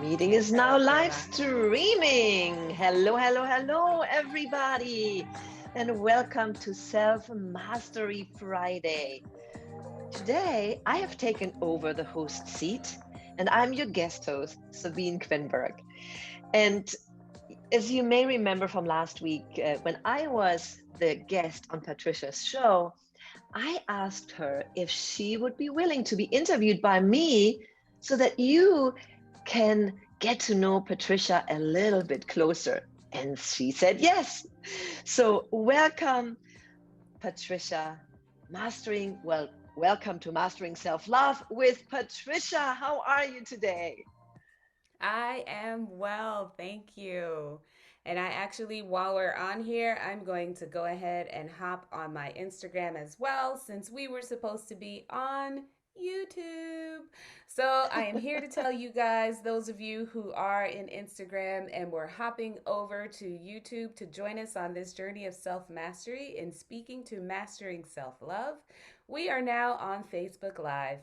Meeting is now Hello, live Paula. streaming. Hello, hello, hello, everybody. And welcome to Self Mastery Friday. Today, I have taken over the host seat, and I'm your guest host, Sabine Quenberg. And as you may remember from last week, when I was the guest on Patricia's show, I asked her if she would be willing to be interviewed by me so that you can get to know Patricia a little bit closer. And she said yes. So, welcome, Patricia. Welcome to Mastering Self Love with Patricia. How are you today? I am well, thank you. And I actually, while we're on here, I'm going to go ahead and hop on my Instagram as well, since we were supposed to be on YouTube. So I am here to tell you guys, those of you who are in Instagram and we're hopping over to YouTube to join us on this journey of self mastery and speaking to mastering self love, we are now on Facebook Live.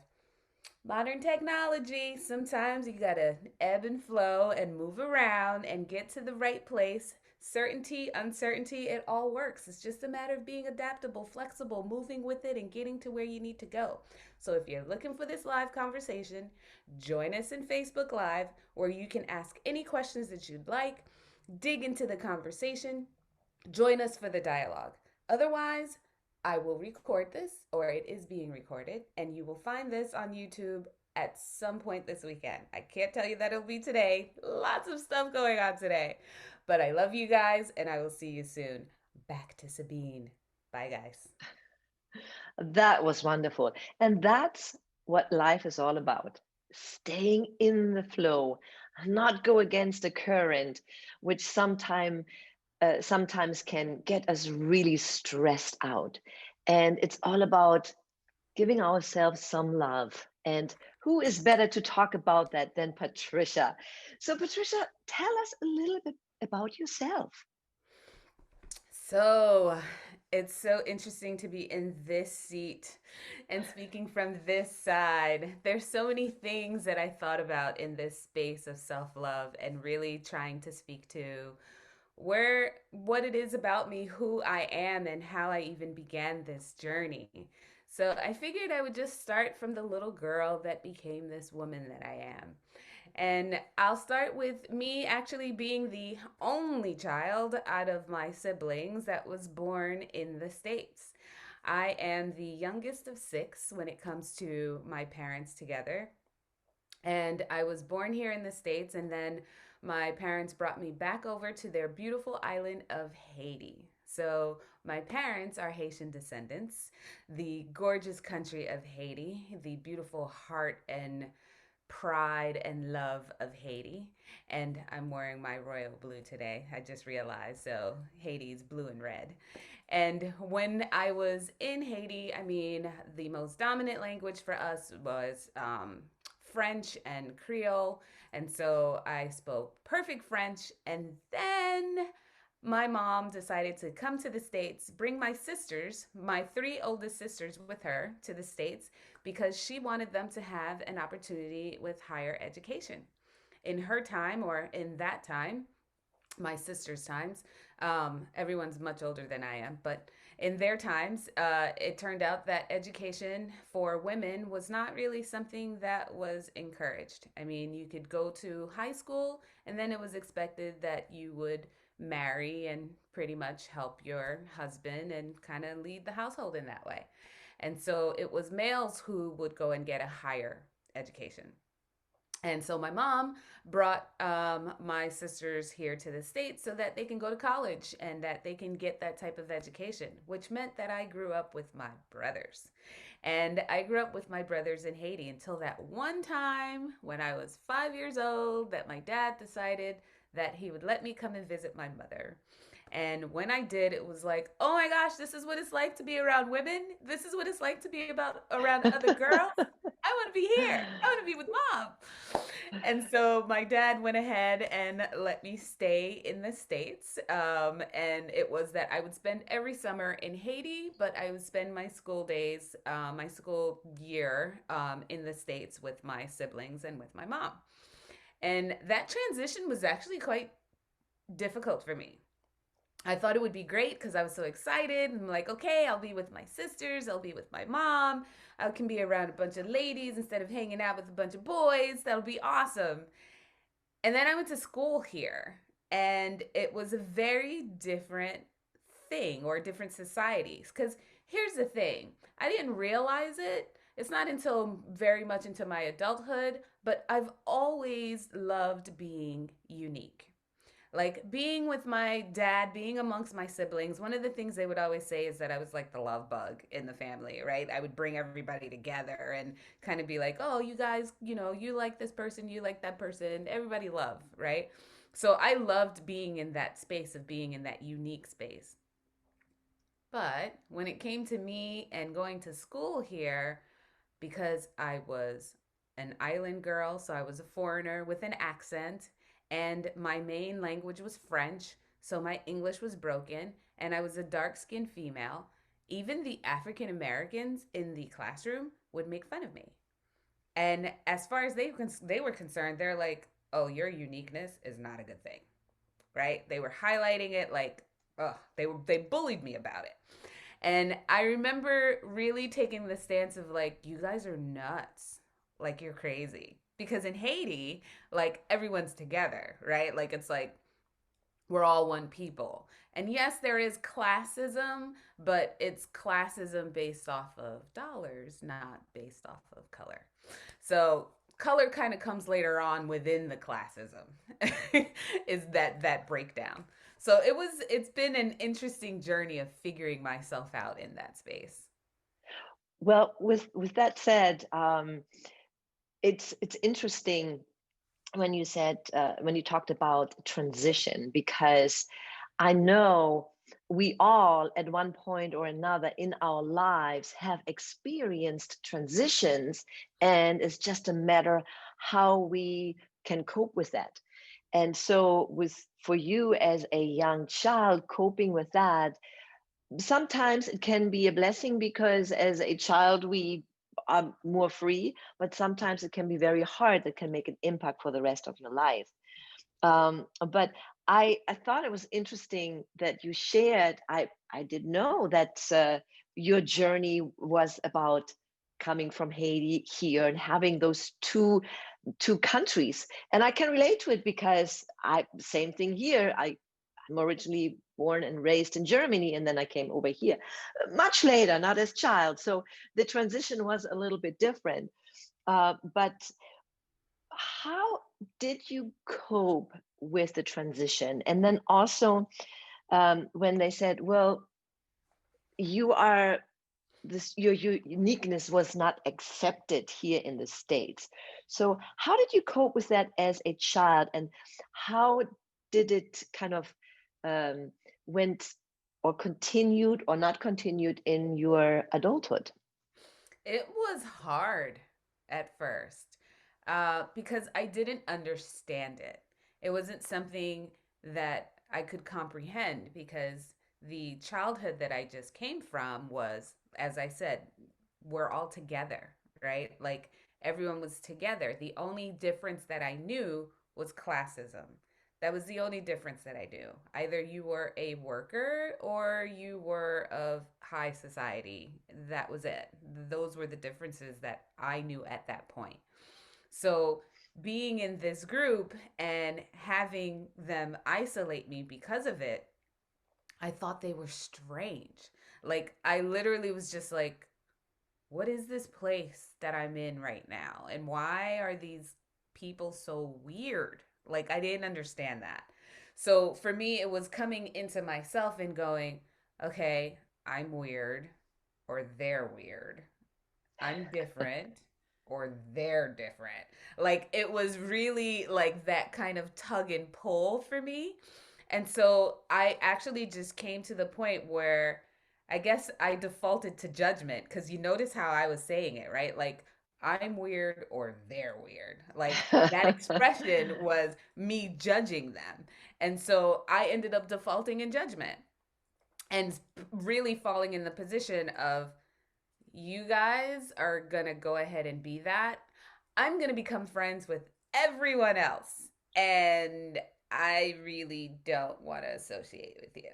Modern technology, sometimes you gotta ebb and flow and move around and get to the right place. Certainty, uncertainty, it all works. It's just a matter of being adaptable, flexible, moving with it, and getting to where you need to go. So if you're looking for this live conversation, join us in Facebook Live where you can ask any questions that you'd like, dig into the conversation, join us for the dialogue. Otherwise, I will record this, or it is being recorded, and you will find this on YouTube at some point this weekend. I can't tell you that it'll be today. Lots of stuff going on today. But I love you guys, and I will see you soon. Back to Sabine. Bye, guys. That was wonderful. And that's what life is all about, staying in the flow, not go against the current, which sometimes can get us really stressed out. And it's all about giving ourselves some love. And who is better to talk about that than Patricia? So, Patricia, tell us a little bit about yourself. So it's so interesting to be in this seat and speaking from this side. There's so many things that I thought about in this space of self love and really trying to speak to where what it is about me, who I am, and how I even began this journey. So I figured I would just start from the little girl that became this woman that I am. And I'll start with me actually being the only child out of my siblings that was born in the States. I am the youngest of six when it comes to my parents together. And I was born here in the States, and then my parents brought me back over to their beautiful island of Haiti. So, my parents are Haitian descendants, the gorgeous country of Haiti, the beautiful heart and pride and love of Haiti. And I'm wearing my royal blue today. I just realized. So Haiti's blue and red. And when I was in Haiti, I mean, the most dominant language for us was French and Creole. And so I spoke perfect French. And then my mom decided to come to the States, bring my sisters, my three oldest sisters, with her to the States because she wanted them to have an opportunity with higher education. In her time, or in that time, my sister's times, everyone's much older than I am, but in their times, it turned out that education for women was not really something that was encouraged. I mean, you could go to high school, and then it was expected that you would marry and pretty much help your husband and kind of lead the household in that way. And so it was males who would go and get a higher education. And so my mom brought my sisters here to the States so that they can go to college and that they can get that type of education, which meant that I grew up with my brothers. And I grew up with my brothers in Haiti until that one time when I was 5 years old that my dad decided that he would let me come and visit my mother. And when I did, it was like, oh my gosh, this is what it's like to be around women. This is what it's like to be about around other girls. I want to be here. I want to be with mom. And so my dad went ahead and let me stay in the States. And it was that I would spend every summer in Haiti, but I would spend my school days, my school year in the States with my siblings and with my mom. And that transition was actually quite difficult for me. I thought it would be great because I was so excited. I'm like, okay, I'll be with my sisters, I'll be with my mom, I can be around a bunch of ladies instead of hanging out with a bunch of boys. That'll be awesome. And then I went to school here, and it was a very different thing or different societies. Because here's the thing, I didn't realize it. It's not until very much into my adulthood, but I've always loved being unique. Like being with my dad, being amongst my siblings, one of the things they would always say is that I was like the love bug in the family, right? I would bring everybody together and kind of be like, oh, you guys, you like this person, you like that person, everybody love, right? So I loved being in that space of being in that unique space. But when it came to me and going to school here, because I was an island girl, so I was a foreigner with an accent, and my main language was French, so my English was broken, and I was a dark skinned female. Even the African Americans in the classroom would make fun of me. And as far as they were concerned, they're like, "Oh, your uniqueness is not a good thing." Right? They were highlighting it like, "Oh, they bullied me about it." And I remember really taking the stance of like, you guys are nuts. Like, you're crazy. Because in Haiti, like, everyone's together, right? Like, it's like, we're all one people. And yes, there is classism, but it's classism based off of dollars, not based off of color. So, color kind of comes later on within the classism is that breakdown. So it's been an interesting journey of figuring myself out in that space. Well, with that said, it's interesting when you said when you talked about transition, because I know we all at one point or another in our lives have experienced transitions, and it's just a matter how we can cope with that. And so with for you as a young child coping with that, sometimes it can be a blessing because as a child we are more free, but sometimes it can be very hard, that can make an impact for the rest of your life. But I thought it was interesting that you shared. I did know that your journey was about coming from Haiti here and having those two countries, and I can relate to it because I same thing here. I'm originally born and raised in Germany, and then I came over here much later, not as child. So the transition was a little bit different. But how did you cope with the transition? And then also, when they said, "Well, you are this, your uniqueness was not accepted here in the States." So, how did you cope with that as a child, and how did it kind of um, went or continued or not continued in your adulthood? It was hard at first because I didn't understand it. It wasn't something that I could comprehend because the childhood that I just came from was, as I said, we're all together, right? Like everyone was together. The only difference that I knew was classism. That was the only difference that I knew. Either you were a worker or you were of high society. That was it. Those were the differences that I knew at that point. So, being in this group and having them isolate me because of it, I thought they were strange. Like, I literally was just like, what is this place that I'm in right now? And why are these people so weird? Like, I didn't understand that. So for me, it was coming into myself and going, okay, I'm weird or they're weird. I'm different or they're different. Like, it was really like that kind of tug and pull for me. And so I actually just came to the point where I guess I defaulted to judgment because you notice how I was saying it, right? Like, I'm weird or they're weird. Like that expression was me judging them. And so I ended up defaulting in judgment and really falling in the position of you guys are going to go ahead and be that. I'm going to become friends with everyone else. And I really don't want to associate with you.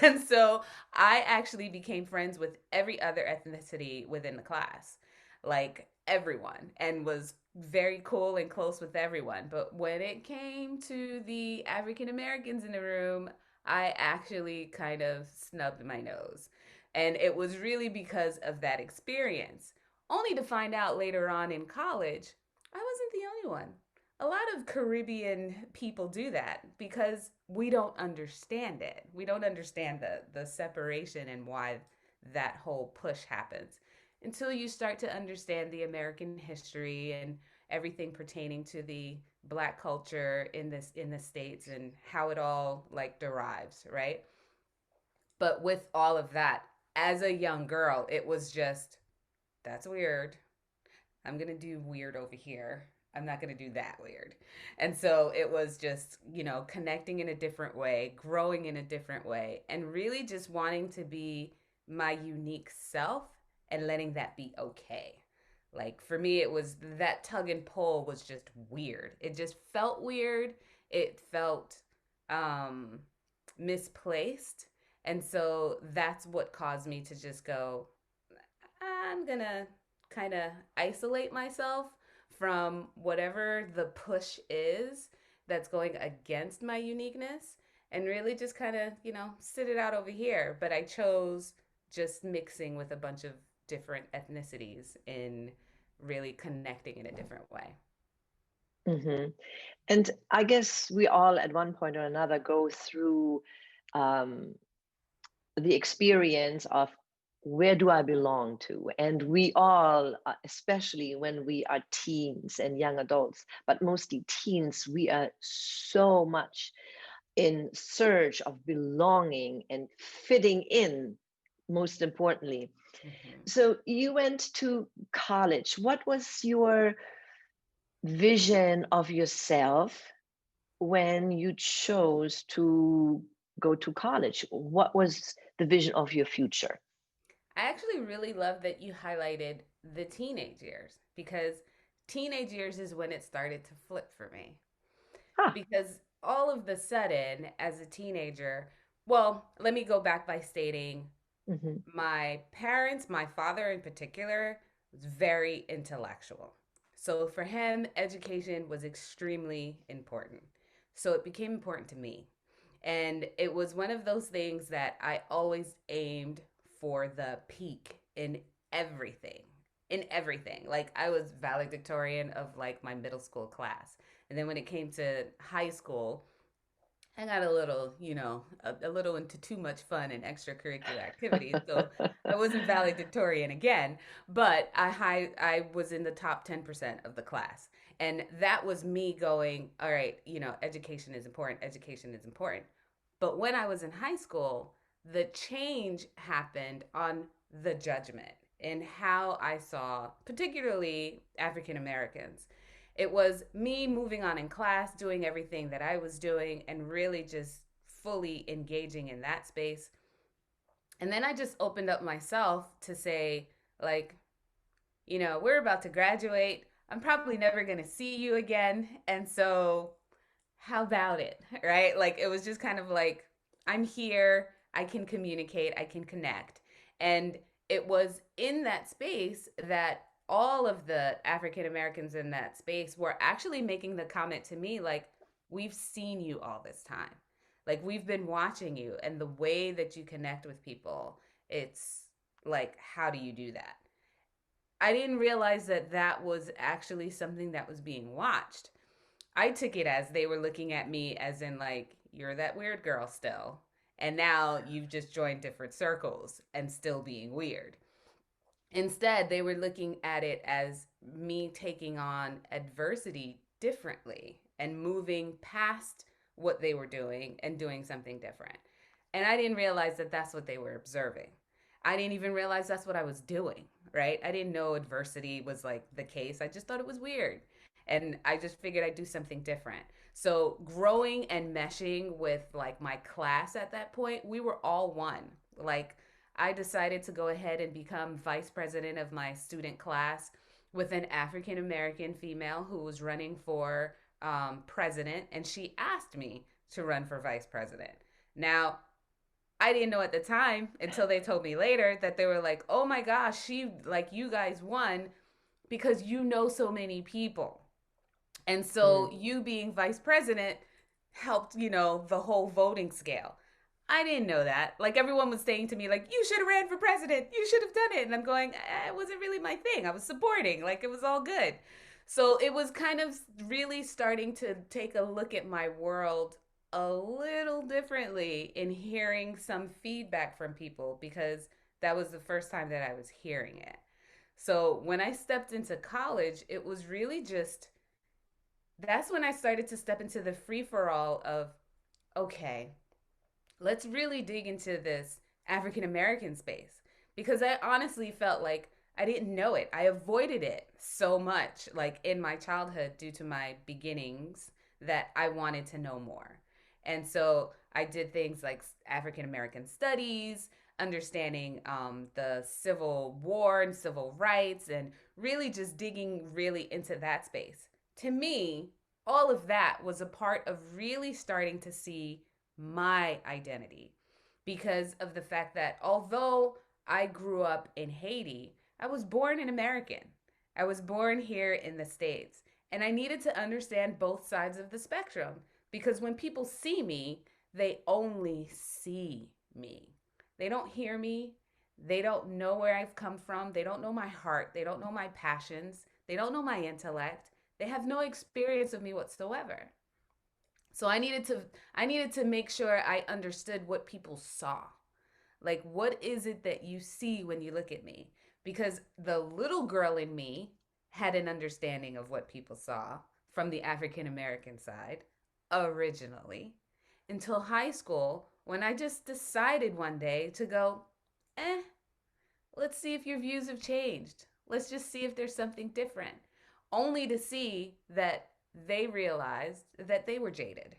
And so I actually became friends with every other ethnicity within the class, like everyone, and was very cool and close with everyone. But when it came to the African Americans in the room, I actually kind of snubbed my nose. And it was really because of that experience, only to find out later on in college I wasn't the only one. A lot of Caribbean people do that because we don't understand it. We don't understand the separation and why that whole push happens until you start to understand the American history and everything pertaining to the black culture in the states and how it all like derives, right? But with all of that, as a young girl, it was just that's weird. I'm going to do weird over here. I'm not going to do that weird. And so it was just, connecting in a different way, growing in a different way, and really just wanting to be my unique self and letting that be okay. Like for me, it was that tug and pull was just weird. It just felt weird. It felt um, misplaced. And so that's what caused me to just go, I'm gonna kind of isolate myself from whatever the push is that's going against my uniqueness and really just kind of, sit it out over here. But I chose just mixing with a bunch of different ethnicities in really connecting in a different way. Hmm. And I guess we all, at one point or another, go through um, the experience of where do I belong to? And we all, especially when we are teens and young adults, but mostly teens, we are so much in search of belonging and fitting in, most importantly. Mm-hmm. So you went to college. What was your vision of yourself when you chose to go to college? What was the vision of your future? I actually really love that you highlighted the teenage years because teenage years is when it started to flip for me. Ah, Because all of the sudden, as a teenager, well, let me go back by stating mhm, my parents, my father in particular, was very intellectual. So for him, education was extremely important. So it became important to me. And it was one of those things that I always aimed for the peak in everything. In everything. Like I was valedictorian of like my middle school class. And then when it came to high school, I got a little, a little into too much fun and extracurricular activities. So I wasn't valedictorian again, but I was in the top 10% of the class. And that was me going, all right, education is important, education is important. But when I was in high school, the change happened on the judgment in how I saw, particularly African Americans. It was me moving on in class, doing everything that I was doing, and really just fully engaging in that space. And then I just opened up myself to say, like, we're about to graduate. I'm probably never going to see you again. And so, how about it? Right? Like, it was just kind of like, I'm here. I can communicate. I can connect. And it was in that space that all of the African Americans in that space were actually making the comment to me, like, we've seen you all this time. Like, we've been watching you. And the way that you connect with people, it's like, how do you do that? I didn't realize that that was actually something that was being watched. I took it as they were looking at me as in like, you're that weird girl still. And now you've just joined different circles and still being weird. Instead, they were looking at it as me taking on adversity differently and moving past what they were doing and doing something different. And I didn't realize that that's what they were observing. I didn't even realize that's what I was doing, right? I didn't know adversity was like the case. I just thought it was weird. And I just figured I'd do something different. So growing and meshing with like my class at that point, we were all one. Like I decided to go ahead and become vice president of my student class with an African American female who was running for president, and she asked me to run for vice president. Now, I didn't know at the time until they told me later that they were like, "Oh my gosh, she like you guys won because you know so many people." And so Mm. you being vice president helped, the whole voting scale. I didn't know that. Like everyone was saying to me, like, you should have ran for president. You should have done it. And I'm going, it wasn't really my thing. I was supporting. Like it was all good. So it was kind of really starting to take a look at my world a little differently in hearing some feedback from people because that was the first time that I was hearing it. So when I stepped into college, it was really just that's when I started to step into the free for all of, okay, let's really dig into this African American space because I honestly felt like I didn't know it. I avoided it so much, like in my childhood, due to my beginnings, that I wanted to know more. And so I did things like African American studies, understanding the Civil War and civil rights, and really just digging really into that space. To me, all of that was a part of really starting to see my identity because of the fact that although I grew up in Haiti, I was born an American. I was born here in the States. And I needed to understand both sides of the spectrum because when people see me, they only see me. They don't hear me. They don't know where I've come from. They don't know my heart. They don't know my passions. They don't know my intellect. They have no experience of me whatsoever. So I needed to make sure I understood what people saw. Like what is it that you see when you look at me? Because the little girl in me had an understanding of what people saw from the African American side originally until high school when I just decided one day to go, "Eh, let's see if your views have changed. Let's just see if there's something different." Only to see that they realized that they were jaded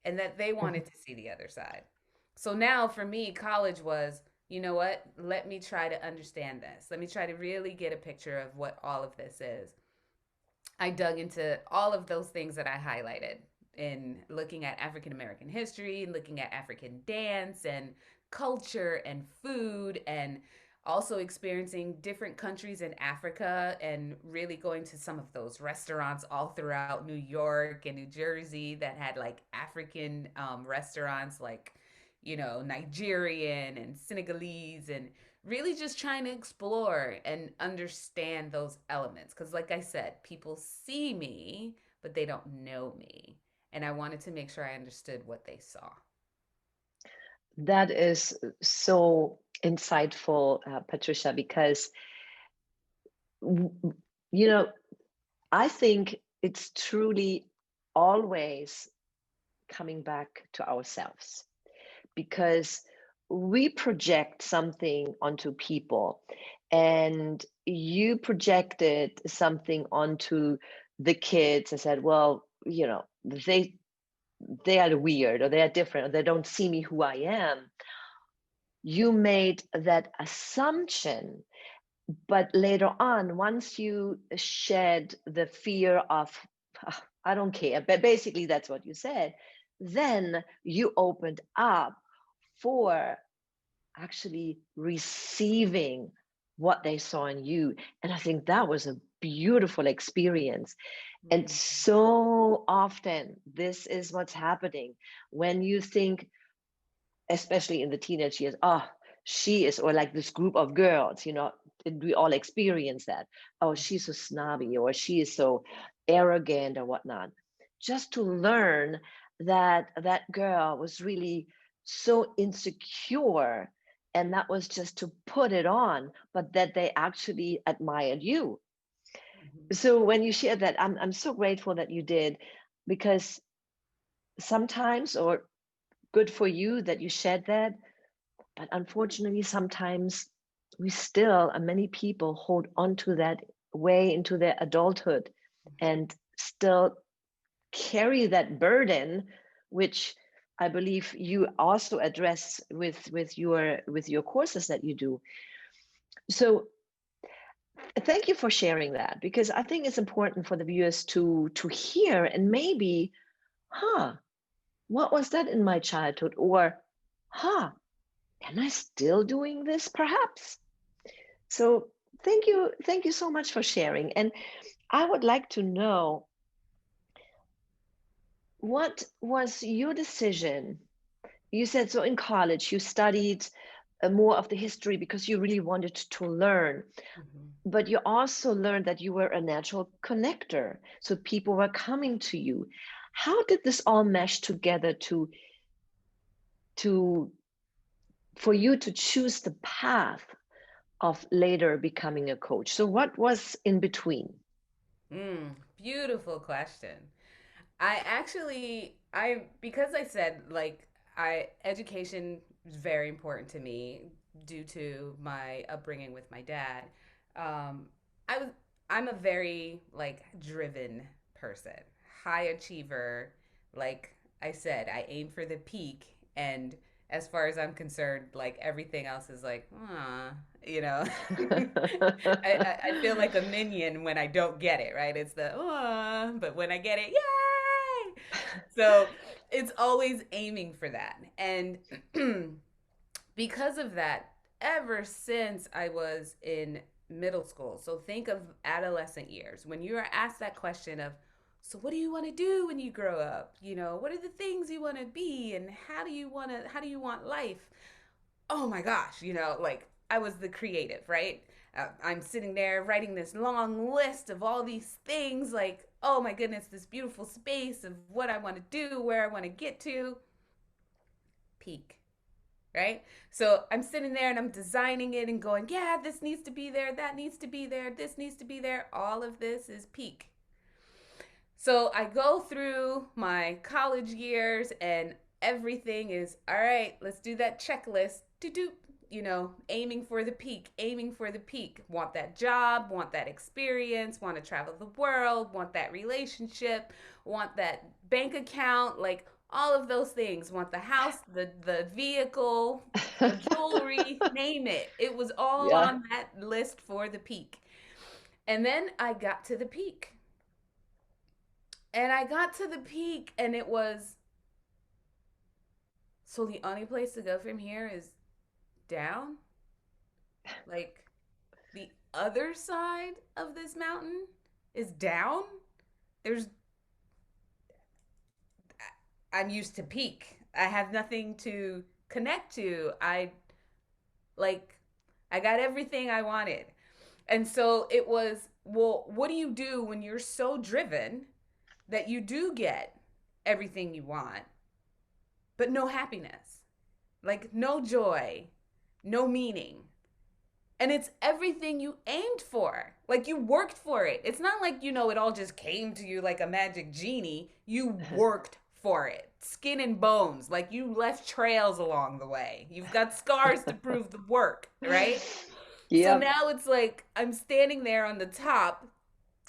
and that they wanted to see the other side. So now for me, college was, you know what? Let me try to understand this. Let me try to really get a picture of what all of this is. I dug into all of those things that I highlighted in looking at African American history, looking at African dance and culture and food, and also experiencing different countries in Africa and really going to some of those restaurants all throughout New York and New Jersey that had like African restaurants like, Nigerian and Senegalese, and really just trying to explore and understand those elements. Because, like I said, people see me, but they don't know me. And I wanted to make sure I understood what they saw. That is so insightful, Patricia, because w- you know, I think it's truly always coming back to ourselves because we project something onto people, and you projected something onto the kids and said, well, they are weird, or they are different, or they don't see me who I am. You made that assumption, but later on, once you shed the fear of, "Ah, I don't care," but basically that's what you said, then you opened up for actually receiving what they saw in you. And I think that was a beautiful experience. And Mm-hmm. so often, this is what's happening when you think, especially in the teenage years, oh, she is, or like this group of girls, and we all experience that. Oh, she's so snobby, or she is so arrogant, or whatnot. Just to learn that that girl was really so insecure, and that was just to put it on, but that they actually admired you. Mm-hmm. So when you shared that, I'm so grateful that you did, because sometimes, or good for you that you shared that, but unfortunately, sometimes we still, many people hold on to that way into their adulthood and still carry that burden, which I believe you also address with your courses that you do. So thank you for sharing that, because I think it's important for the viewers to hear, and maybe, huh, what was that in my childhood? Or, huh, am I still doing this perhaps? So thank you so much for sharing. And I would like to know, what was your decision? You said so in college you studied more of the history because you really wanted to learn, Mhm. but you also learned that you were a natural connector. So people were coming to you. How did this all mesh together to for you to choose the path of later becoming a coach? So what was in between? Beautiful question. I because I said like I education is very important to me due to my upbringing with my dad. Um, I was I'm a very like driven person, high achiever. Like I said, I aim for the peak, and as far as I'm concerned, like everything else is like, ah, you know. I feel like a minion when I don't get it, right? It's the but when I get it, yay! So it's always aiming for that. And because of that, ever since I was in middle school, so think of adolescent years, when you are asked that question of, so what do you want to do when you grow up? You know, what are the things you want to be, and how do you want life? Oh my gosh, you know, like I was the creative, right? I'm sitting there writing this long list of all these things, like, oh my goodness, this beautiful space of what I want to do, where I want to get to. Peak, right? So I'm sitting there and I'm designing it and going, yeah, this needs to be there, that needs to be there, this needs to be there. All of this is peak. So I go through my college years and everything is all right, let's do that checklist. Do do, you know, aiming for the peak, aiming for the peak. Want that job, want that experience, want to travel the world, want that relationship, want that bank account, like all of those things. Want the house, the vehicle, the jewelry, name it. It was all Yeah. on that list for the peak. And then I got to the peak, and I got to the peak, and it was, so the only place to go from here is down? Like the other side of this mountain is down? There's, I'm used to peak. I have nothing to connect to. Like, I got everything I wanted. And so it was, well, what do you do when you're so driven that you do get everything you want, but no happiness? Like no joy, no meaning. And it's everything you aimed for. Like you worked for it. It's not like, you know, it all just came to you like a magic genie. You worked for it. Skin and bones. Like you left trails along the way. You've got scars to prove the work, right? So Yep. now it's like I'm standing there on the top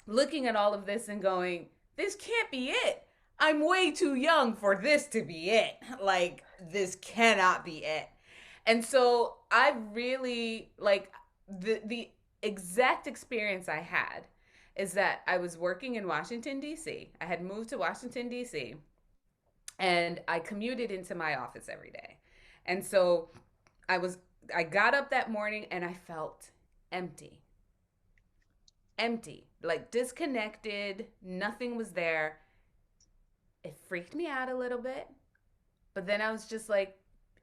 looking at all of this and going, this can't be it. I'm way too young for this to be it. Like, this cannot be it. And so I really like the exact experience I had is that I was working in Washington D.C. I had moved to Washington D.C. and I commuted into my office every day. And so I was I got up that morning and I felt empty. Empty, like disconnected, nothing was there. It freaked me out a little bit, but then I was just like,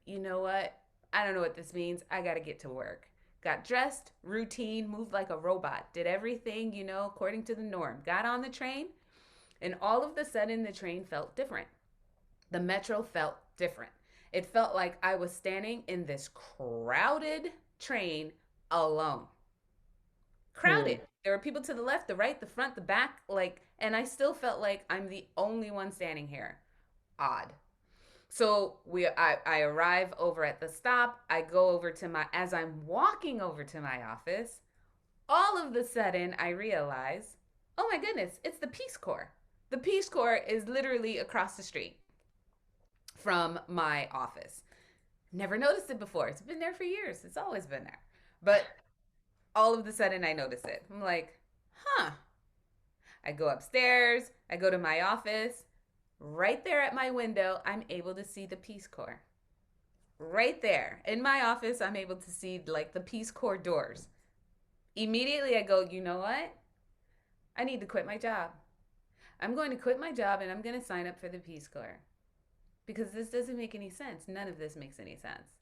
you know what? I don't know what this means. I got to get to work. Got dressed, routine, moved like a robot, did everything, you know, according to the norm. Got on the train, and all of a sudden, the train felt different. The metro felt different. It felt like I was standing in this crowded train alone. Hmm. Crowded. There were people to the left, the right, the front, the back, like, and I still felt like I'm the only one standing here. Odd. So I arrive over at the stop. I go over to as I'm walking over to my office, all of the sudden I realize, oh my goodness, it's the Peace Corps. The Peace Corps is literally across the street from my office. Never noticed it before. It's been there for years. It's always been there. But all of a sudden I notice it. I'm like, huh. I go upstairs, I go to my office. Right there at my window, I'm able to see the Peace Corps. Right there in my office, I'm able to see like the Peace Corps doors. Immediately, I go, you know what? I need to quit my job. I'm going to quit my job and I'm going to sign up for the Peace Corps because this doesn't make any sense. None of this makes any sense.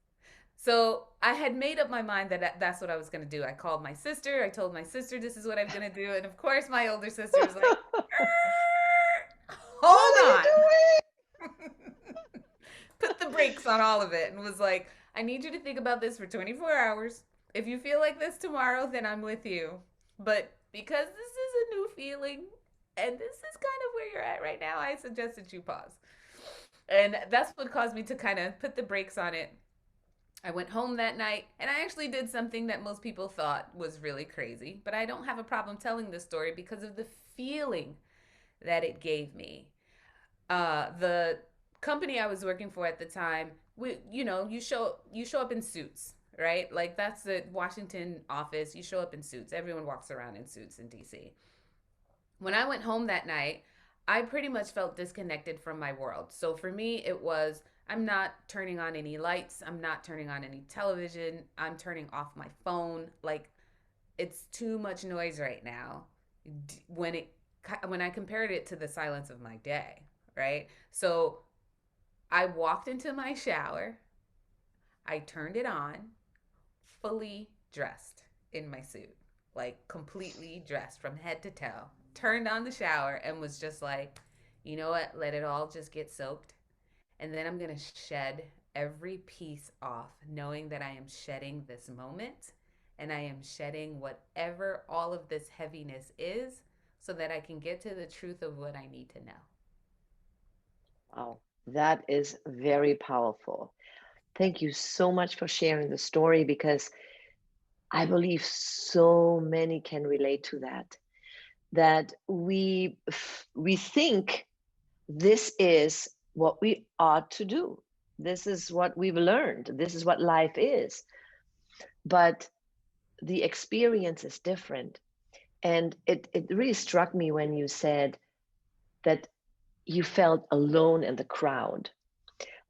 So I had made up my mind that that's what I was going to do. I called my sister. I told my sister this is what I'm going to do. And of course, my older sister was like, What hold are you on. doing? Put the brakes on all of it and was like, I need you to think about this for 24 hours. If you feel like this tomorrow, then I'm with you. But because this is a new feeling and this is kind of where you're at right now, I suggest that you pause. And that's what caused me to kind of put the brakes on it. I went home that night and I actually did something that most people thought was really crazy, but I don't have a problem telling this story because of the feeling that it gave me. The company I was working for at the time, you show up in suits, right? Like that's the Washington office. You show up in suits. Everyone walks around in suits in DC. When I went home that night, I pretty much felt disconnected from my world. So for me, it was I'm not turning on any lights. I'm not turning on any television. I'm turning off my phone. Like it's too much noise right now. When it when I compared it to the silence of my day, right? So I walked into my shower, I turned it on, fully dressed in my suit, like completely dressed from head to toe. Turned on the shower and was just like, you know what? Let it all just get soaked. And then I'm going to shed every piece off, knowing that I am shedding this moment and I am shedding whatever all of this heaviness is so that I can get to the truth of what I need to know. Wow, that is very powerful. Thank you so much for sharing the story because I believe so many can relate to that. That we think this is what we ought to do. This is what we've learned. This is what life is. But the experience is different. And it really struck me when you said that you felt alone in the crowd,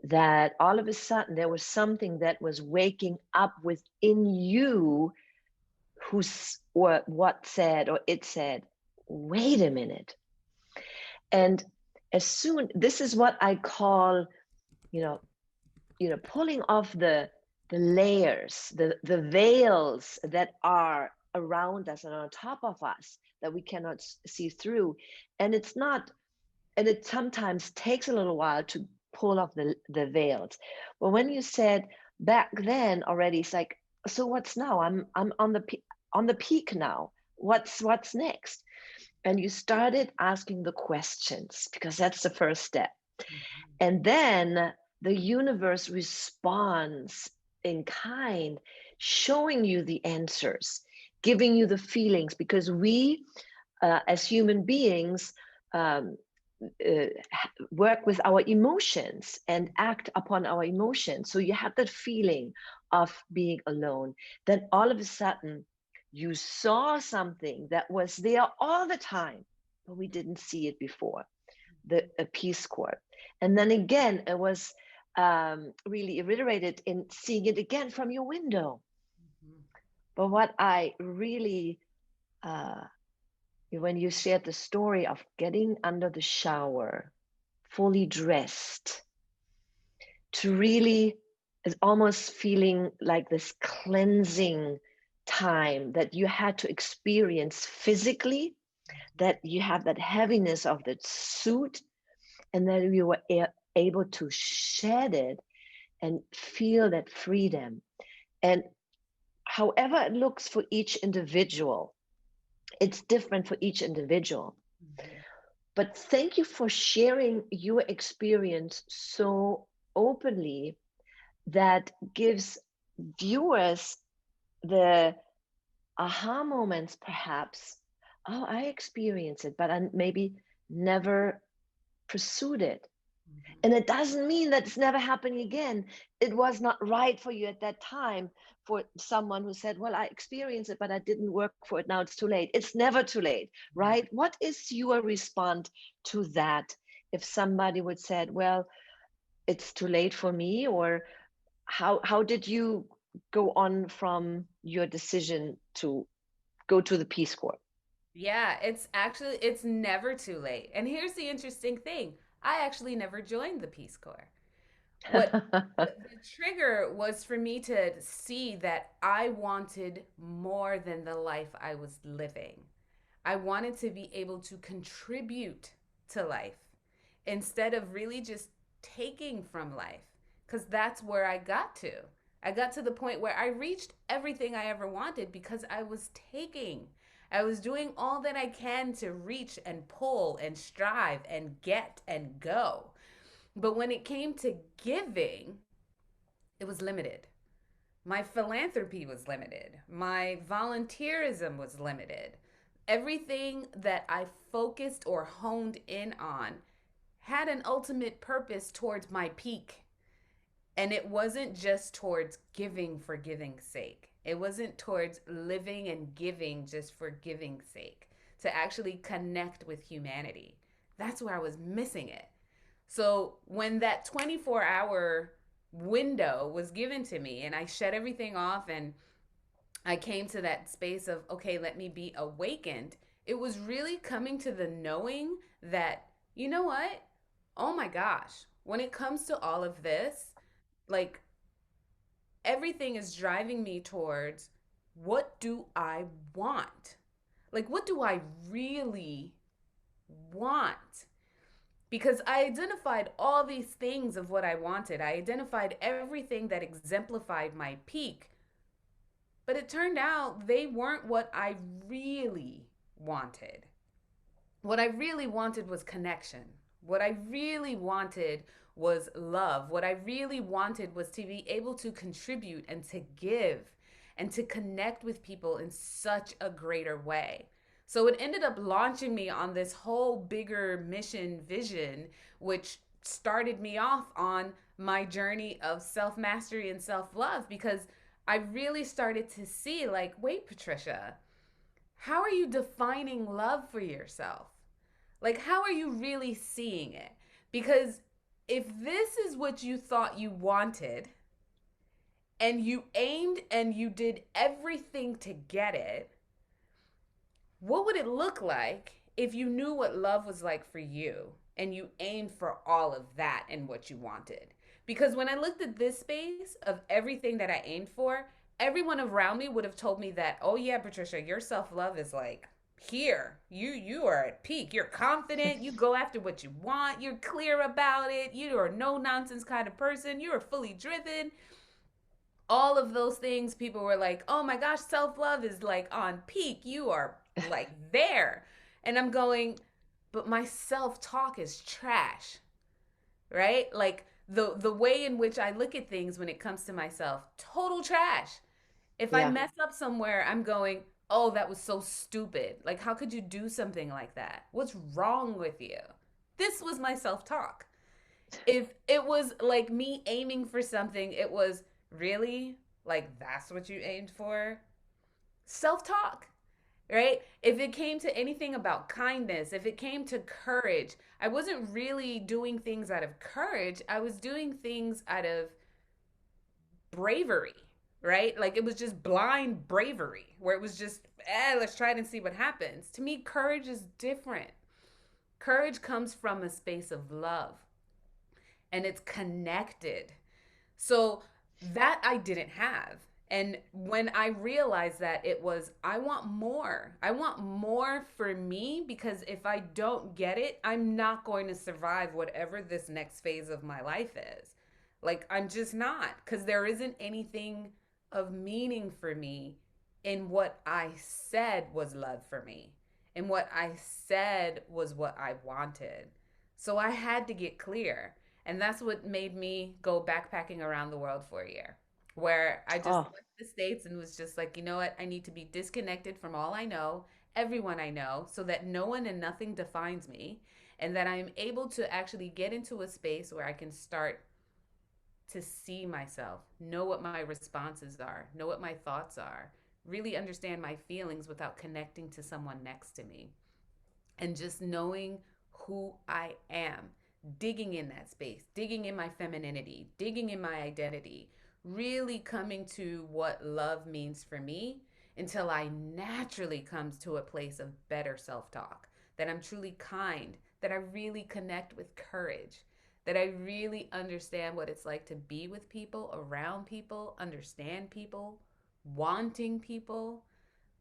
that all of a sudden there was something that was waking up within you who's or what said or it said, wait a minute. And as soon, this is what I call, you know, pulling off the layers, the veils that are around us and on top of us that we cannot see through. And it's not, and it sometimes takes a little while to pull off the veils. But when you said back then already, it's like, so what's now? I'm on the peak now. What's next? And you started asking the questions because that's the first step. Mm-hmm. And then the universe responds in kind, showing you the answers, giving you the feelings, because we, as human beings, um, uh, work with our emotions and act upon our emotions. So you have that feeling of being alone. Then all of a sudden, you saw something that was there all the time, but we didn't see it before, the Peace Corps. And then again, it was really reiterated in seeing it again from your window. Mm-hmm. But what I really, uh, when you shared the story of getting under the shower, fully dressed, to really is almost feeling like this cleansing time that you had to experience physically, that you have that heaviness of the suit, and then you were able to shed it and feel that freedom. And however it looks for each individual, it's different for each individual. Mm-hmm. But thank you for sharing your experience so openly that gives viewers the aha moments, perhaps. Oh, I experienced it, but I maybe never pursued it. Mhm. And it doesn't mean that it's never happening again. It was not right for you at that time. For someone who said, well, I experienced it, but I didn't work for it. Now it's too late. It's never too late, right? What is your response to that? If somebody would said, well, it's too late for me, or how did you go on from your decision to go to the Peace Corps? Yeah, it's never too late. And here's the interesting thing. I actually never joined the Peace Corps. What the trigger was for me to see that I wanted more than the life I was living. I wanted to be able to contribute to life instead of really just taking from life. Because that's where I got to. I got to the point where I reached everything I ever wanted because I was taking. I was doing all that I can to reach and pull and strive and get and go. But when it came to giving, it was limited. My philanthropy was limited. My volunteerism was limited. Everything that I focused or honed in on had an ultimate purpose towards my peak. And it wasn't just towards giving for giving's sake. It wasn't towards living and giving just for giving's sake, to actually connect with humanity. That's where I was missing it. So when that 24-hour window was given to me and I shut everything off and I came to that space of, okay, let me be awakened, it was really coming to the knowing that, you know what? Oh my gosh, when it comes to all of this, like everything is driving me towards what do I want? Like, what do I really want? Because I identified all these things of what I wanted. I identified everything that exemplified my peak, but it turned out they weren't what I really wanted. What I really wanted was connection. What I really wanted was love. What I really wanted was to be able to contribute and to give and to connect with people in such a greater way. So it ended up launching me on this whole bigger mission vision, which started me off on my journey of self mastery and self love because I really started to see, like, wait, Patricia, how are you defining love for yourself? Like, how are you really seeing it? Because if this is what you thought you wanted and you aimed and you did everything to get it, what would it look like if you knew what love was like for you and you aimed for all of that and what you wanted? Because when I looked at this space of everything that I aimed for, everyone around me would have told me that, oh yeah, Patricia, your self-love is like here. You are at peak. You're confident, you go after what you want, you're clear about it, you are no nonsense kind of person, you are fully driven. All of those things, people were like, oh my gosh, self-love is like on peak, you are like there. And I'm going, but my self-talk is trash, right? Like the way in which I look at things when it comes to myself, total trash. If I Yeah. mess up somewhere, I'm going, oh, that was so stupid. Like, how could you do something like that? What's wrong with you? This was my self-talk. If it was like me aiming for something, it was really like, that's what you aimed for? Self-talk, right? If it came to anything about kindness, if it came to courage, I wasn't really doing things out of courage. I was doing things out of bravery, right? Like it was just blind bravery, where it was just, let's try it and see what happens. To me, courage is different. Courage comes from a space of love and it's connected. So that I didn't have. And when I realized that, it was, I want more. I want more for me because if I don't get it, I'm not going to survive whatever this next phase of my life is. Like, I'm just not, because there isn't anything of meaning for me in what I said was love for me, and what I said was what I wanted. So I had to get clear. And that's what made me go backpacking around the world for a year, where I just Oh, left the States and was just like, you know what? I need to be disconnected from all I know, everyone I know, so that no one and nothing defines me. And that I'm able to actually get into a space where I can start to see myself, know what my responses are, know what my thoughts are, really understand my feelings without connecting to someone next to me, and just knowing who I am, digging in that space, digging in my femininity, digging in my identity, really coming to what love means for me until I naturally comes to a place of better self-talk, that I'm truly kind, that I really connect with courage, that I really understand what it's like to be with people, around people, understand people, wanting people.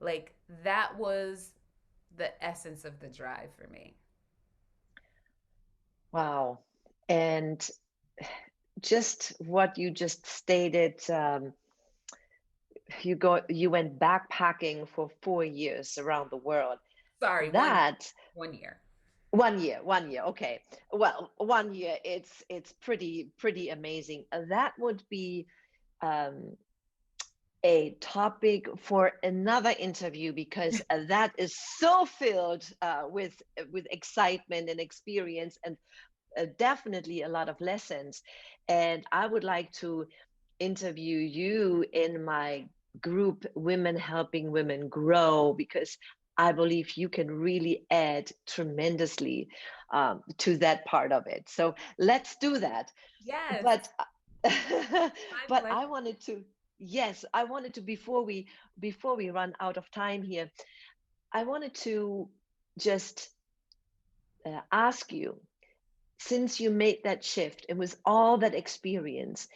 Like that was the essence of the drive for me. wow. And just what you just stated, you went backpacking for 4 years around the world. Sorry, That 1 year. 1 year, 1 year. Okay. Well, 1 year, it's pretty amazing. That would be um, a topic for another interview because that is so filled with excitement and experience and definitely a lot of lessons. And I would like to interview you in my group, Women Helping Women Grow, because I believe you can really add tremendously to that part of it. So let's do that. Yes, But my but I pleasure. wanted to, yes, I wanted to before we run out of time here, I wanted to just ask you, since you made that shift and with all that experience,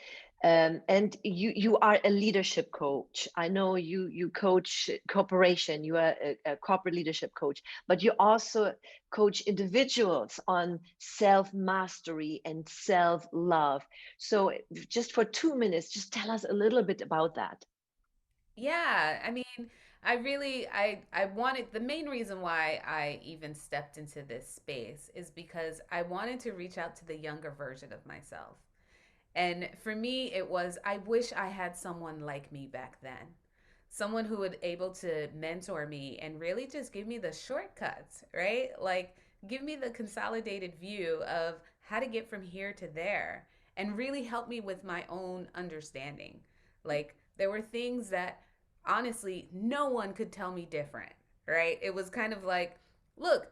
and you are a leadership coach. I know you coach corporation, you are a corporate leadership coach, but you also coach individuals on self mastery and self love. So just for 2 minutes, just tell us a little bit about that. Yeah, I mean, I wanted the main reason why I even stepped into this space is because I wanted to reach out to the younger version of myself. And for me, it was I wish I had someone like me back then. Someone who would able to mentor me and really just give me the shortcuts, right? Like give me the consolidated view of how to get from here to there and really help me with my own understanding. Like there were things that honestly no one could tell me different, right? It was kind of like, look,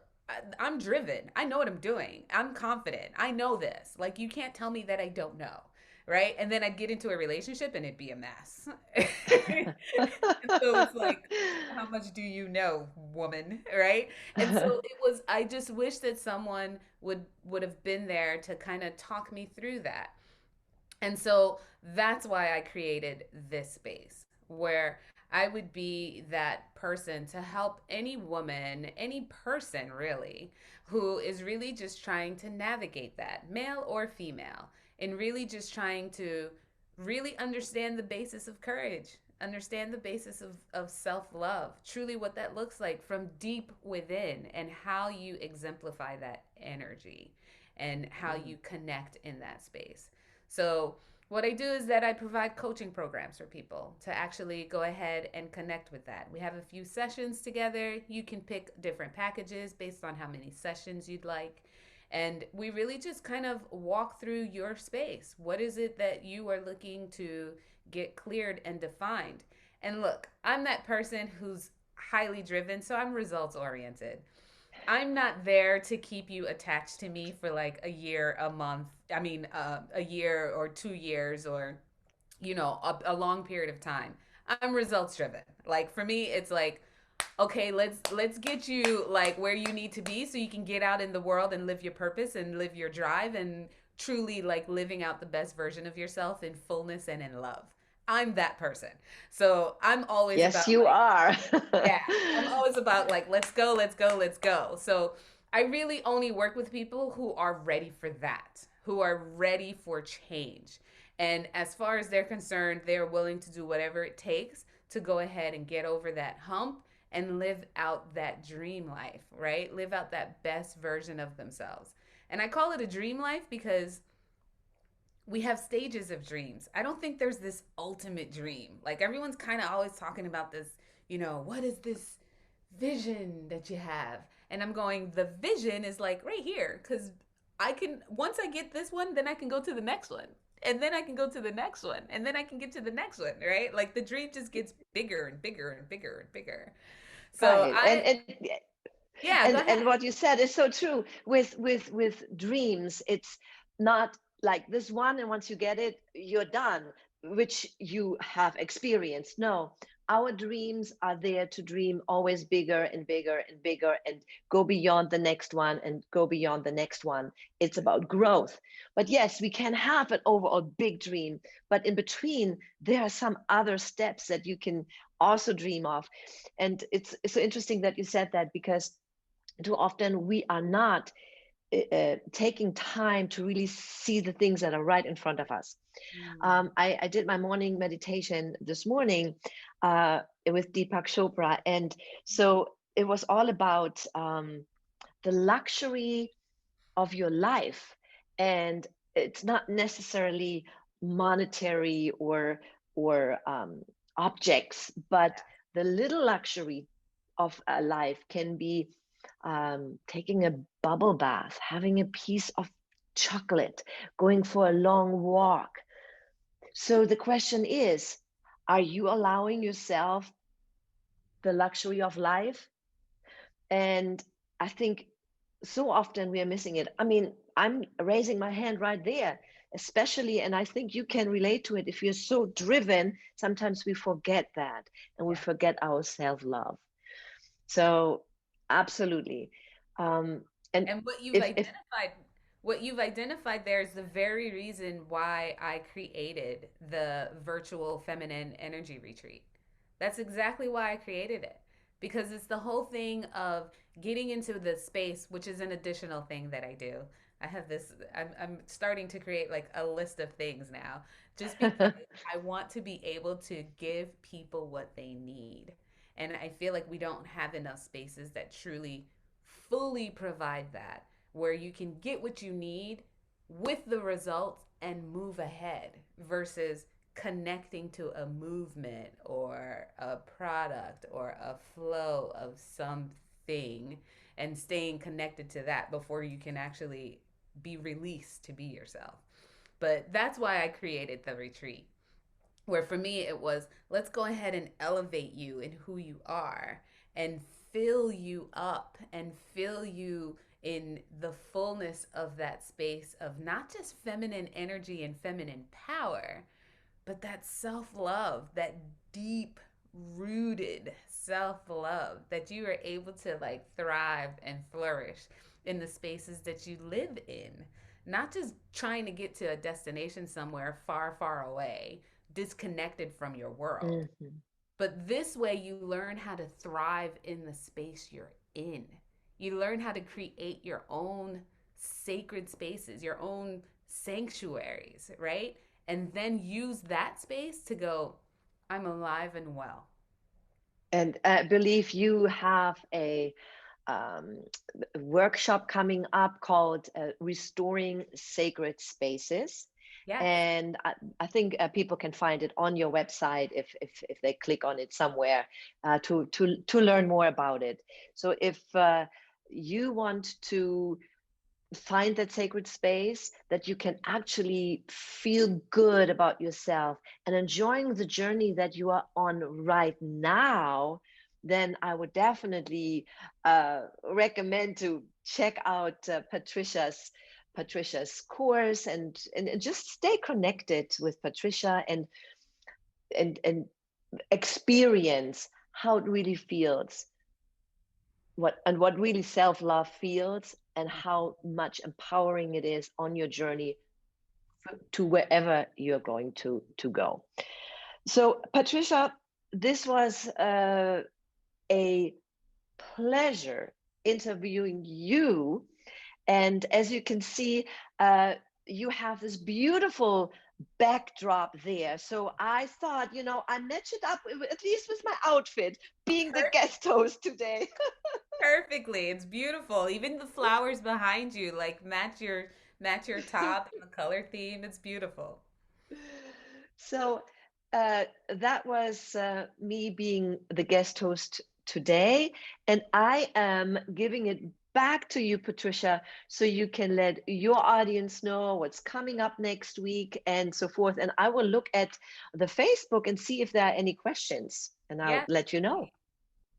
I'm driven. I know what I'm doing. I'm confident. I know this. Like you can't tell me that I don't know, right? And then I'd get into a relationship and it'd be a mess. And so it's like, how much do you know, woman, right? And so it was. I just wish that someone would have been there to kind of talk me through that. And so that's why I created this space where I would be that person to help any woman, any person really, who is really just trying to navigate that, male or female, and really just trying to really understand the basis of courage, understand the basis of self love, truly what that looks like from deep within, and how you exemplify that energy and how Mm. you connect in that space. So, what I do is that I provide coaching programs for people to actually go ahead and connect with that. We have a few sessions together. You can pick different packages based on how many sessions you'd like. And we really just kind of walk through your space. What is it that you are looking to get cleared and defined? And look, I'm that person who's highly driven, so I'm results oriented. I'm not there to keep you attached to me for like a year, a month. I mean, a year or 2 years or, a long period of time. I'm results driven. Like for me, it's like, okay, let's get you like where you need to be so you can get out in the world and live your purpose and live your drive and truly like living out the best version of yourself in fullness and in love. I'm that person. So I'm always Yes, about you like, are. yeah, I'm always about like, let's go, let's go, let's go. So I really only work with people who are ready for that, who are ready for change. And as far as they're concerned, they're willing to do whatever it takes to go ahead and get over that hump and live out that dream life, right? Live out that best version of themselves. And I call it a dream life because we have stages of dreams. I don't think there's this ultimate dream. Like everyone's kind of always talking about this, what is this vision that you have? And I'm going, the vision is like right here cuz I can once I get this one, then I can go to the next one. And then I can go to the next one, and then I can get to the next one, right? Like the dream just gets bigger and bigger and bigger and bigger. So Right. I yeah, go And ahead. what you said is so true. With dreams, it's not like this one, and once you get it, you're done, which you have experienced. No, our dreams are there to dream always bigger and bigger and bigger, and go beyond the next one and go beyond the next one. It's about growth. But yes, we can have an overall big dream, but in between there are some other steps that you can also dream of. And it's so interesting that you said that, because too often we are not taking time to really see the things that are right in front of us. Mm, I did my morning meditation this morning with Deepak Chopra, and so it was all about the luxury of your life, and it's not necessarily monetary or objects, but the little luxury of a life can be taking a bubble bath, having a piece of chocolate, going for a long walk. So the question is, are you allowing yourself the luxury of life? And I think so often we are missing it. I mean, I'm raising my hand right there, especially, and I think you can relate to it. If you're so driven, sometimes we forget that, and we yeah. forget our self love. So, absolutely. Um, and And if what you've identified there is the very reason why I created the virtual feminine energy retreat. That's exactly why I created it. Because it's the whole thing of getting into the space, which is an additional thing that I do. I have this, I'm starting to create like a list of things now, just because I want to be able to give people what they need. And I feel like we don't have enough spaces that truly fully provide that, where you can get what you need with the results and move ahead versus connecting to a movement or a product or a flow of something and staying connected to that before you can actually be released to be yourself. But that's why I created the retreat, where for me it was, let's go ahead and elevate you in who you are and fill you up and fill you in the fullness of that space of not just feminine energy and feminine power, but that self-love, that deep rooted self-love that you are able to like thrive and flourish in the spaces that you live in, not just trying to get to a destination somewhere far far away, disconnected from your world. Mhm. But this way you learn how to thrive in the space you're in. You learn how to create your own sacred spaces, your own sanctuaries, right? And then use that space to go, I'm alive and well. And I believe you have a um, workshop coming up called Restoring Sacred Spaces. Yes. And I think people can find it on your website if they click on it somewhere to learn more about it. So if you want to find that sacred space that you can actually feel good about yourself and enjoying the journey that you are on right now, then I would definitely recommend to check out Patricia's course, and just stay connected with Patricia, and experience how it really feels, what really self-love feels, and how much empowering it is on your journey to wherever you're going to go. So Patricia, this was a pleasure interviewing you, and as you can see, you have this beautiful backdrop there. So I thought, I match it up at least with my outfit, being the guest host today. Perfectly. It's beautiful. Even the flowers behind you like Match your top and the color theme. It's beautiful. So that was me being the guest host today. And I am giving it back to you, Patricia, so you can let your audience know what's coming up next week and so forth. And I will look at the Facebook and see if there are any questions, and I'll Yes, let you know.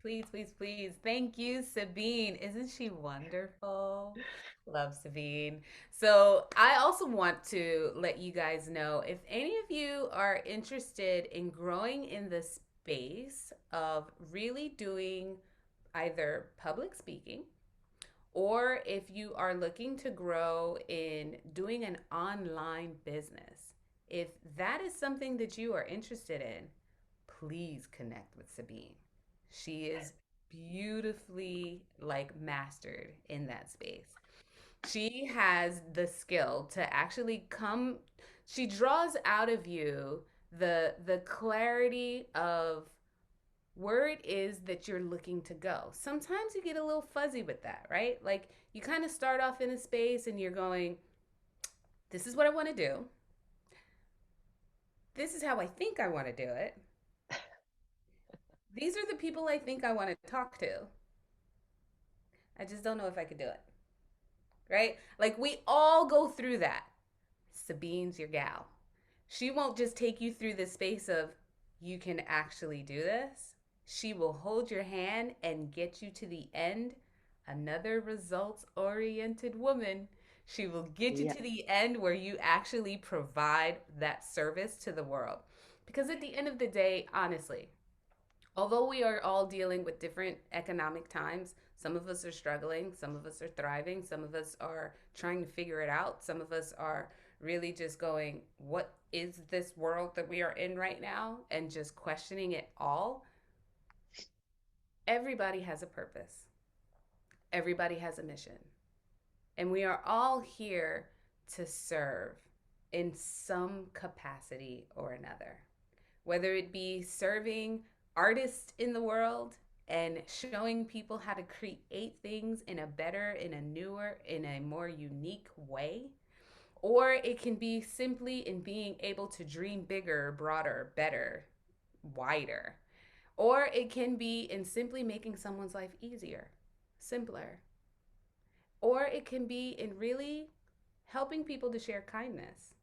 please, please, please, please. Thank you, Sabine. Isn't she wonderful? Love Sabine. So, I also want to let you guys know if any of you are interested in growing in the space of really doing either public speaking, or if you are looking to grow in doing an online business, if that is something that you are interested in, please connect with Sabine. She is beautifully like mastered in that space. She has the skill to actually come, she draws out of you the clarity of where it is that you're looking to go. Sometimes you get a little fuzzy with that, right? Like you kind of start off in a space and you're going, this is what I want to do. This is how I think I want to do it. These are the people I think I want to talk to. I just don't know if I could do it, right? Like we all go through that. Sabine's your gal. She won't just take you through the space of you can actually do this. She will hold your hand and get you to the end. Another results oriented woman. She will get you Yeah. to the end where you actually provide that service to the world. Because at the end of the day, honestly, although we are all dealing with different economic times, some of us are struggling, some of us are thriving, some of us are trying to figure it out, some of us are really just going, what is this world that we are in right now? And just questioning it all. Everybody has a purpose, everybody has a mission. And we are all here to serve in some capacity or another, whether it be serving artists in the world and showing people how to create things in a better, in a newer, in a more unique way. Or it can be simply in being able to dream bigger, broader, better, wider. Or it can be in simply making someone's life easier, simpler. Or it can be in really helping people to share kindness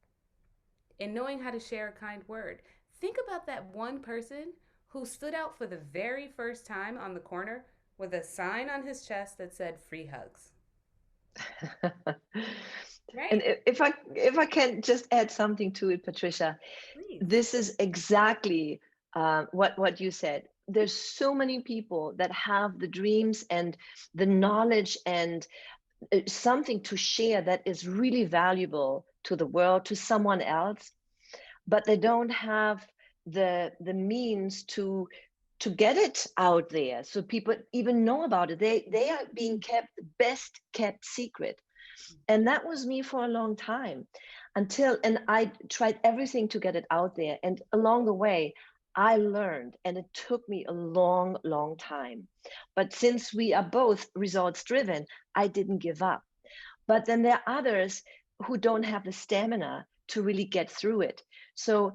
and knowing how to share a kind word. Think about that one person who stood out for the very first time on the corner with a sign on his chest that said free hugs. And Right? if I can just add something to it, Patricia, Please. this is exactly what you said. There's so many people that have the dreams and the knowledge and something to share that is really valuable to the world, to someone else, but they don't have the means to get it out there so people even know about it. They are being kept best kept secret. And that was me for a long time until, and I tried everything to get it out there. And along the way, I learned, and it took me a long, long time. But since we are both results driven, I didn't give up. But then there are others who don't have the stamina to really get through it. So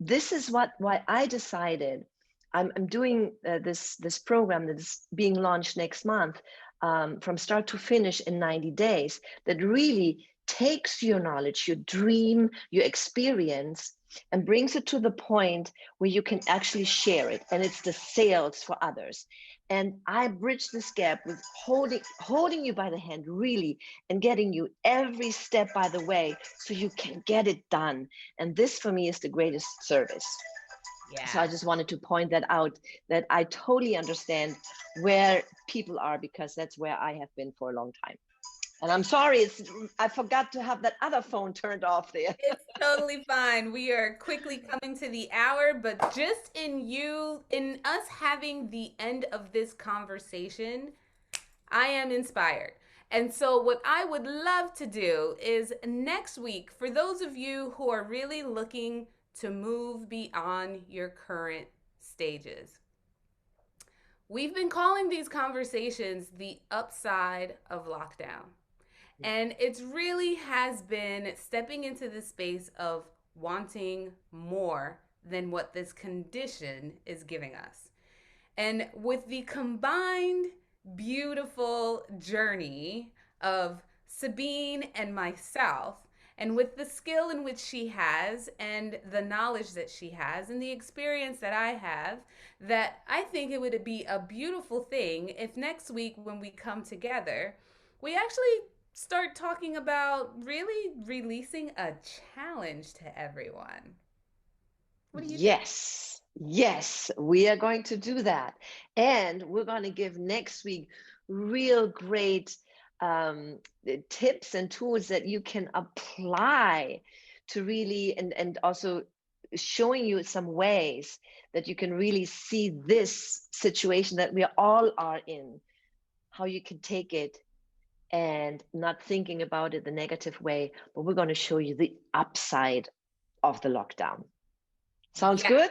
this is why I decided I'm doing this program that is being launched next month, from start to finish in 90 days, that really takes your knowledge, your dream, your experience, and brings it to the point where you can actually share it. And it's the sales for others. And I bridge this gap with holding you by the hand, really, and getting you every step by the way so you can get it done. And this for me is the greatest service. So I Yeah. just wanted to point that out, that I totally understand where people are, because that's where I have been for a long time. And I'm sorry, I forgot to have that other phone turned off there. It's totally fine. We are quickly coming to the hour, but just in us having the end of this conversation, I am inspired. And so, what I would love to do is next week, for those of you who are really looking to move beyond your current stages, we've been calling these conversations the upside of lockdown. And it's really has been stepping into the space of wanting more than what this condition is giving us. And with the combined beautiful journey of Sabine and myself, and with the skill in which she has, and the knowledge that she has, and the experience that I have, that I think it would be a beautiful thing if next week when we come together, we actually start talking about really releasing a challenge to everyone. What do you think? Yes, yes, we are going to do that. And we're going to give next week real great tips and tools that you can apply to really, and also showing you some ways that you can really see this situation that we all are in, how you can take it and not thinking about it the negative way, but we're going to show you the upside of the lockdown. Sounds Yes. good?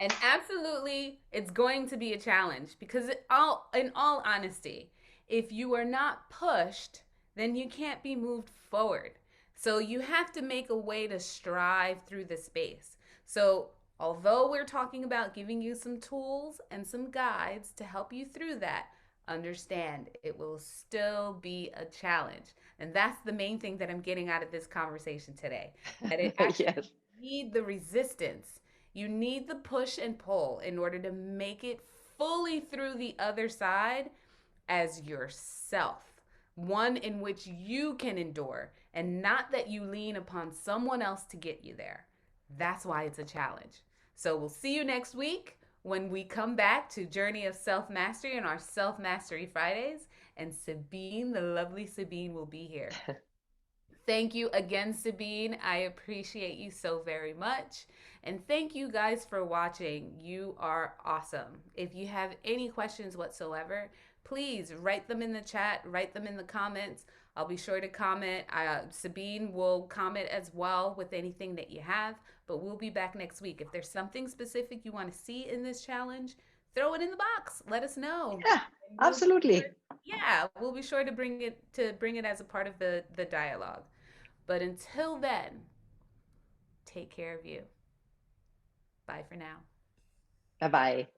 And absolutely, it's going to be a challenge because in all honesty, if you are not pushed, then you can't be moved forward. So you have to make a way to strive through the space. So although we're talking about giving you some tools and some guides to help you through that, understand it will still be a challenge. And that's the main thing that I'm getting out of this conversation today. That it actually Yes. need the resistance, you need the push and pull in order to make it fully through the other side as yourself. One in which you can endure and not that you lean upon someone else to get you there. That's why it's a challenge. So we'll see you next week when we come back to Journey of Self Mastery and our Self Mastery Fridays. And Sabine, the lovely Sabine, will be here. Thank you again, Sabine. I appreciate you so very much. And thank you guys for watching. You are awesome. If you have any questions whatsoever, please write them in the chat, write them in the comments. I'll be sure to comment. Sabine will comment as well with anything that you have, but we'll be back next week. If there's something specific you want to see in this challenge, throw it in the box. Let us know. Yeah, And we'll be sure, absolutely. yeah, we'll be sure to bring it as a part of the dialogue. But until then, take care of you. Bye for now. Bye bye.